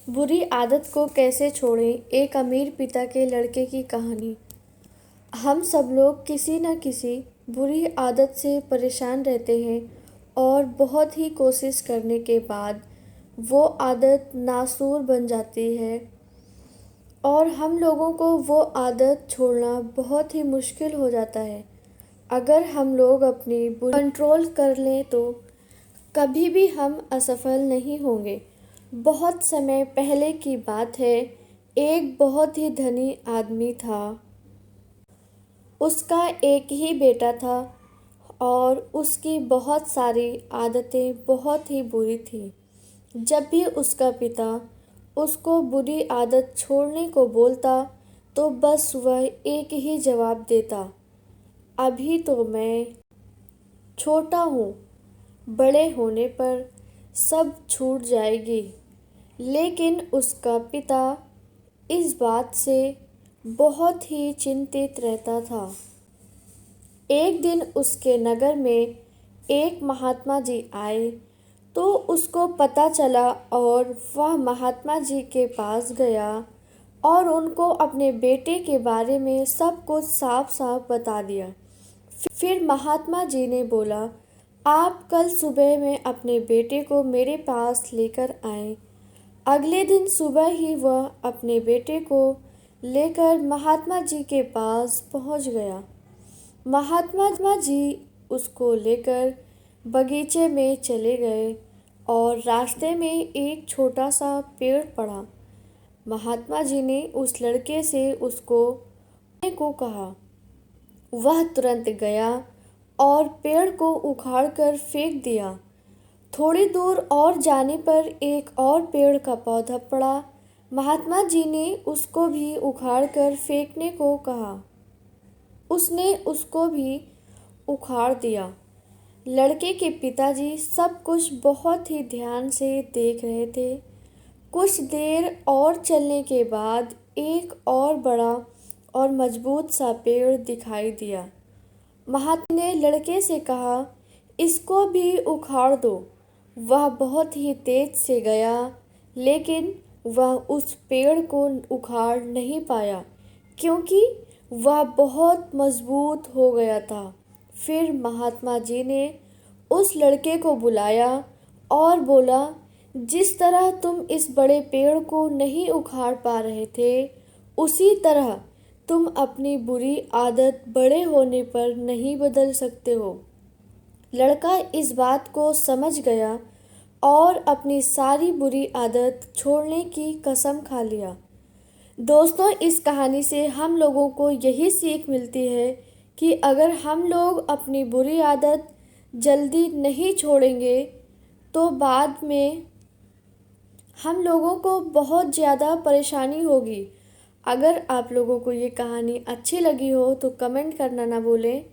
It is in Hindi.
बुरी आदत को कैसे छोड़ें, एक अमीर पिता के लड़के की कहानी। हम सब लोग किसी न किसी बुरी आदत से परेशान रहते हैं और बहुत ही कोशिश करने के बाद वो आदत नासूर बन जाती है और हम लोगों को वो आदत छोड़ना बहुत ही मुश्किल हो जाता है। अगर हम लोग अपनी बुरी कंट्रोल कर लें तो कभी भी हम असफल नहीं होंगे। बहुत समय पहले की बात है, एक बहुत ही धनी आदमी था। उसका एक ही बेटा था और उसकी बहुत सारी आदतें बहुत ही बुरी थी। जब भी उसका पिता उसको बुरी आदत छोड़ने को बोलता तो बस वह एक ही जवाब देता, अभी तो मैं छोटा हूँ, बड़े होने पर सब छूट जाएगी। लेकिन उसका पिता इस बात से बहुत ही चिंतित रहता था। एक दिन उसके नगर में एक महात्मा जी आए तो उसको पता चला और वह महात्मा जी के पास गया और उनको अपने बेटे के बारे में सब कुछ साफ साफ बता दिया। फिर महात्मा जी ने बोला, आप कल सुबह में अपने बेटे को मेरे पास लेकर आए। अगले दिन सुबह ही वह अपने बेटे को लेकर महात्मा जी के पास पहुंच गया। महात्मा जी उसको लेकर बगीचे में चले गए और रास्ते में एक छोटा सा पेड़ पड़ा। महात्मा जी ने उस लड़के से उसको को कहा। वह तुरंत गया और पेड़ को उखाड़कर फेंक दिया। थोड़ी दूर और जाने पर एक और पेड़ का पौधा पड़ा। महात्मा जी ने उसको भी उखाड़कर फेंकने को कहा। उसने उसको भी उखाड़ दिया। लड़के के पिताजी सब कुछ बहुत ही ध्यान से देख रहे थे। कुछ देर और चलने के बाद एक और बड़ा और मजबूत सा पेड़ दिखाई दिया। महात्मा ने लड़के से कहा, इसको भी उखाड़ दो। वह बहुत ही तेज से गया, लेकिन वह उस पेड़ को उखाड़ नहीं पाया क्योंकि वह बहुत मजबूत हो गया था। फिर महात्मा जी ने उस लड़के को बुलाया और बोला, जिस तरह तुम इस बड़े पेड़ को नहीं उखाड़ पा रहे थे, उसी तरह तुम अपनी बुरी आदत बड़े होने पर नहीं बदल सकते हो। लड़का इस बात को समझ गया और अपनी सारी बुरी आदत छोड़ने की कसम खा लिया। दोस्तों, इस कहानी से हम लोगों को यही सीख मिलती है कि अगर हम लोग अपनी बुरी आदत जल्दी नहीं छोड़ेंगे तो बाद में हम लोगों को बहुत ज़्यादा परेशानी होगी। अगर आप लोगों को ये कहानी अच्छी लगी हो तो कमेंट करना ना भूलें।